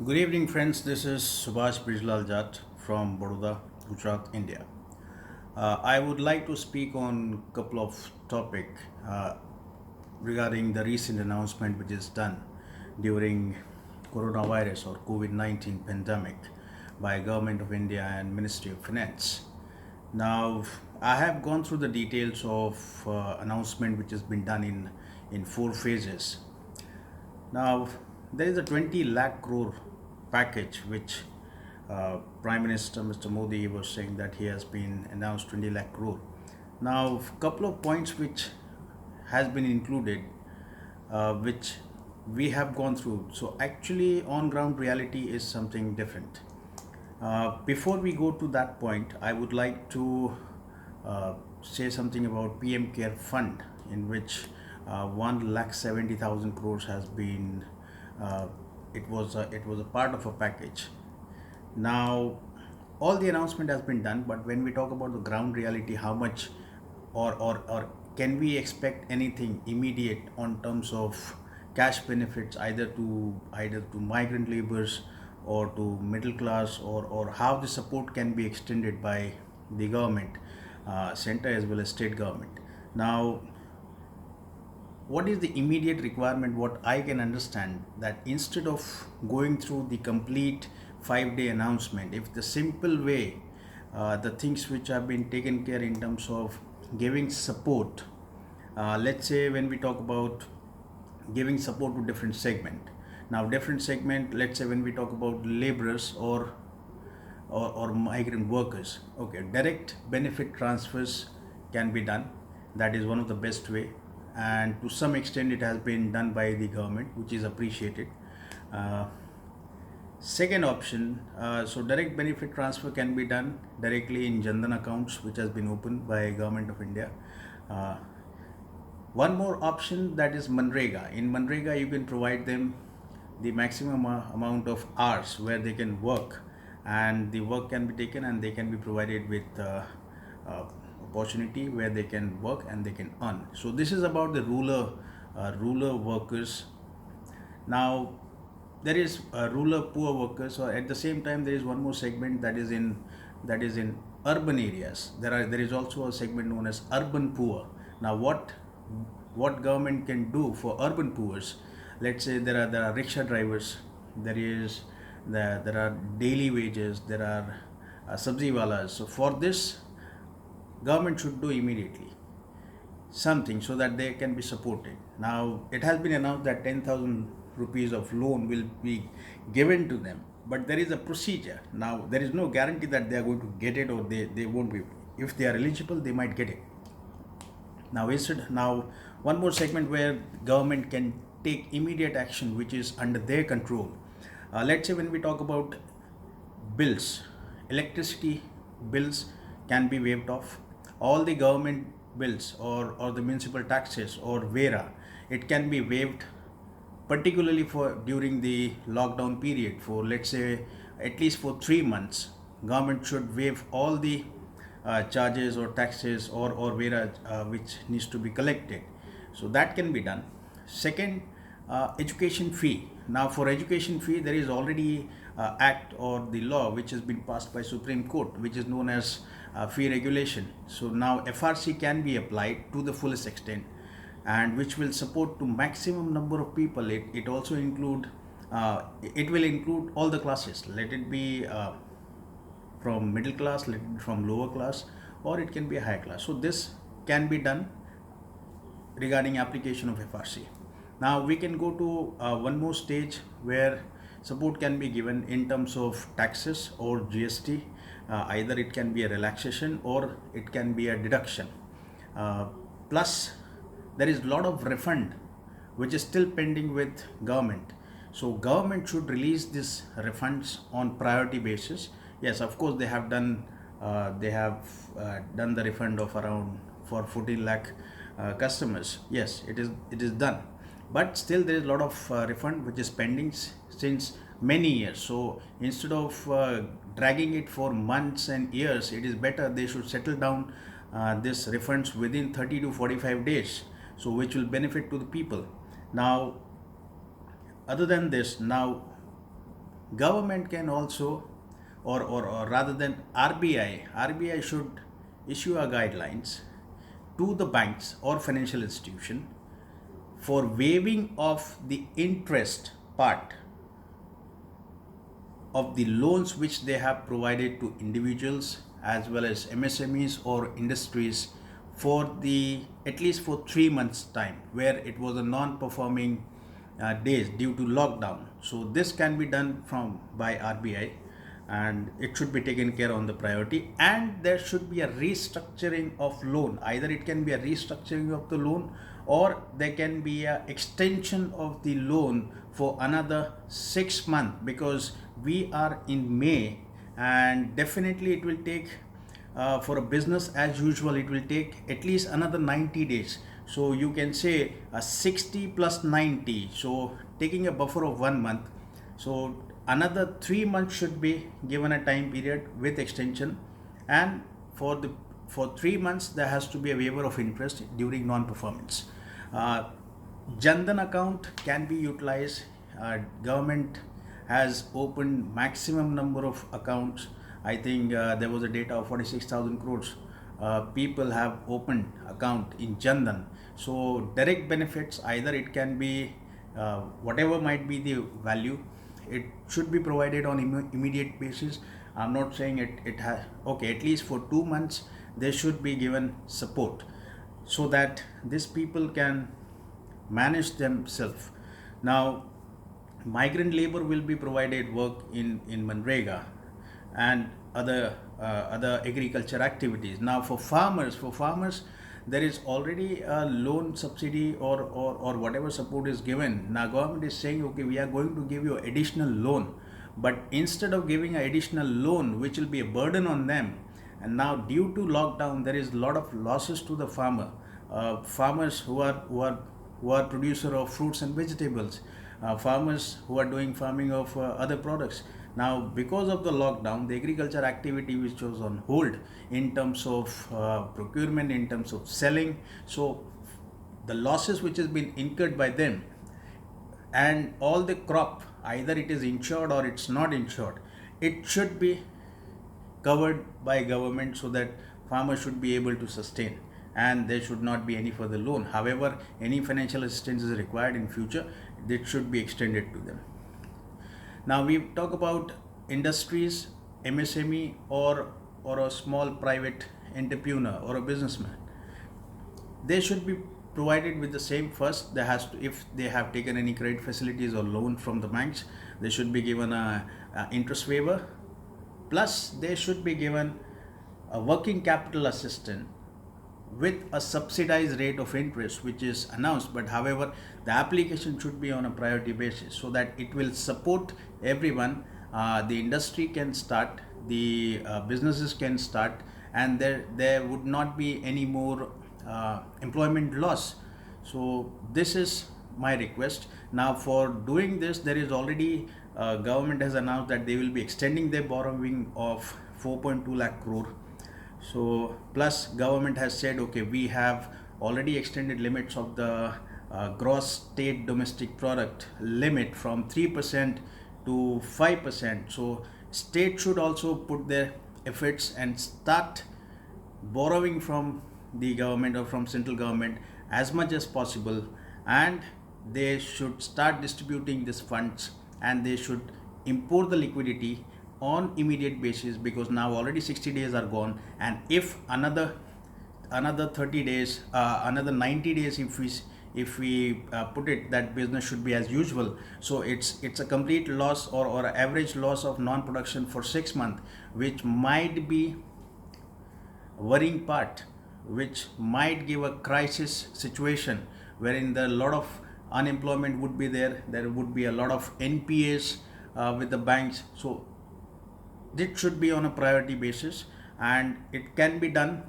Good evening, friends. This is Subhash Bijlal Jat from Baroda, Gujarat, India. I would like to speak on a couple of topics regarding the recent announcement which is done during coronavirus or COVID-19 pandemic by Government of India and Ministry of Finance. Now, I have gone through the details of announcement which has been done in four phases. Now, there is a 20 lakh crore package which Prime Minister Mr. Modi was saying that he has been announced 20 lakh crore. Now, a couple of points which has been included, which we have gone through. So, actually, on ground reality is something different. Before we go to that point, I would like to say something about PM Care Fund, in which 1,70,000 crores has been. It was a part of a package. Now, all the announcement has been done, but when we talk about the ground reality, how much or can we expect anything immediate on terms of cash benefits either to migrant laborers or to middle class, or how the support can be extended by the government, center as well as state government. Now, what is the immediate requirement? What I can understand, that instead of going through the complete 5 day announcement, if the simple way, the things which have been taken care in terms of giving support, let's say when we talk about giving support to different segment. Now, different segment, let's say when we talk about laborers or migrant workers, okay, direct benefit transfers can be done. That is one of the best way, and to some extent it has been done by the government, which is appreciated. uh, Second option, so direct benefit transfer can be done directly in Jandan accounts, which has been opened by Government of India. uh, One more option, that is Manrega. In Manrega, you can provide them the maximum amount of hours where they can work, and the work can be taken and they can be provided with uh, opportunity where they can work and they can earn. So this is about the rural workers. Now, there is rural poor workers, or at the same time there is one more segment that is in urban areas. There is also a segment known as urban poor. Now, what government can do for urban poors? Let's say there are rickshaw drivers, there are daily wages, there are sabzi walas. So for this, government should do immediately something so that they can be supported. Now, it has been announced that 10,000 rupees of loan will be given to them, but there is a procedure. Now, there is no guarantee that they are going to get it, or they won't be. If they are eligible, they might get it. Now, one more segment where government can take immediate action, which is under their control. Let's say when we talk about bills, electricity bills can be waived off. All the government bills, or the municipal taxes or vera, it can be waived, particularly for during the lockdown period, for let's say at least for 3 months. Government should waive all the charges or taxes or vera which needs to be collected. So that can be done. Second, education fee. Now, for education fee, there is already act or the law which has been passed by Supreme Court, which is known as fee regulation. So now FRC can be applied to the fullest extent, and which will support to maximum number of people. It also include, it will include all the classes. Let it be from middle class, let it be from lower class, or it can be a higher class. So this can be done regarding application of FRC. Now we can go to one more stage where support can be given in terms of taxes or GST. Either it can be a relaxation or it can be a deduction. Uh, Plus, there is a lot of refund which is still pending with government. So government should release these refunds on priority basis. Yes, of course they have done the refund of around for 14 lakh customers. Yes, it is done, but still there is a lot of refund which is pending since many years. So instead of dragging it for months and years, it is better they should settle down this refunds within 30 to 45 days, so which will benefit to the people. Now, other than this, now government can also, or rather than RBI should issue a guidelines to the banks or financial institution for waiving of the interest part of the loans which they have provided to individuals as well as MSMEs or industries for the at least for 3 months time, where it was a non-performing days due to lockdown. So this can be done from by RBI, and it should be taken care on the priority, and there should be a restructuring of loan. Either it can be a restructuring of the loan, or there can be a extension of the loan for another 6 months, because we are in May, and definitely it will take for a business as usual, it will take at least another 90 days. So you can say a 60 plus 90, so taking a buffer of 1 month. So another 3 months should be given a time period with extension, and for 3 months there has to be a waiver of interest during non-performance. Jandan account can be utilized. Government has opened maximum number of accounts. I think there was a data of 46,000 crores. People have opened account in Jandan. So direct benefits, either it can be whatever might be the value, it should be provided on immediate basis. I'm not saying it has, okay, at least for 2 months they should be given support so that these people can manage themselves. Now, migrant labor will be provided work in Manrega and other agriculture activities. Now, for farmers, there is already a loan subsidy or whatever support is given. Now, government is saying, okay, we are going to give you additional loan, but instead of giving an additional loan, which will be a burden on them, and now due to lockdown, there is a lot of losses to the farmers who are producer of fruits and vegetables, farmers who are doing farming of other products. Now, because of the lockdown, the agriculture activity which was on hold in terms of procurement, in terms of selling, so the losses which has been incurred by them, and all the crop, either it is insured or it's not insured, it should be covered by government, so that farmers should be able to sustain, and there should not be any further loan. However, any financial assistance is required in future, that should be extended to them. Now we talk about industries, MSME, or a small private entrepreneur or a businessman. They should be provided with the same. First, there has to, if they have taken any credit facilities or loan from the banks, they should be given a interest waiver. Plus, they should be given a working capital assistance with a subsidized rate of interest which is announced, but however the application should be on a priority basis, so that it will support everyone. The industry can start, the businesses can start, and there would not be any more employment loss. So this is my request. Now, for doing this, there is already government has announced that they will be extending their borrowing of 4.2 lakh crore. So plus government has said, okay, we have already extended limits of the gross state domestic product limit from 3% to 5%. So state should also put their efforts and start borrowing from the government or from central government as much as possible, and they should start distributing these funds, and they should import the liquidity on immediate basis, because now already 60 days are gone, and if another 30 days, another 90 days, if we put it that business should be as usual, so it's a complete loss or average loss of non-production for 6 months, which might be a worrying part, which might give a crisis situation wherein the lot of unemployment would be there would be a lot of NPAs with the banks. So it should be on a priority basis, and it can be done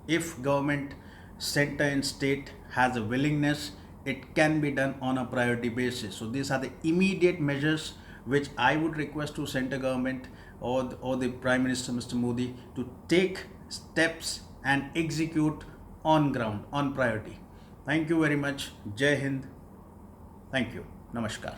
if government, center and state has a willingness. It can be done on a priority basis. So these are the immediate measures which I would request to center government or the Prime Minister Mr. Modi to take steps and execute on ground, on priority. Thank you very much. Jai Hind. Thank you. Namaskar.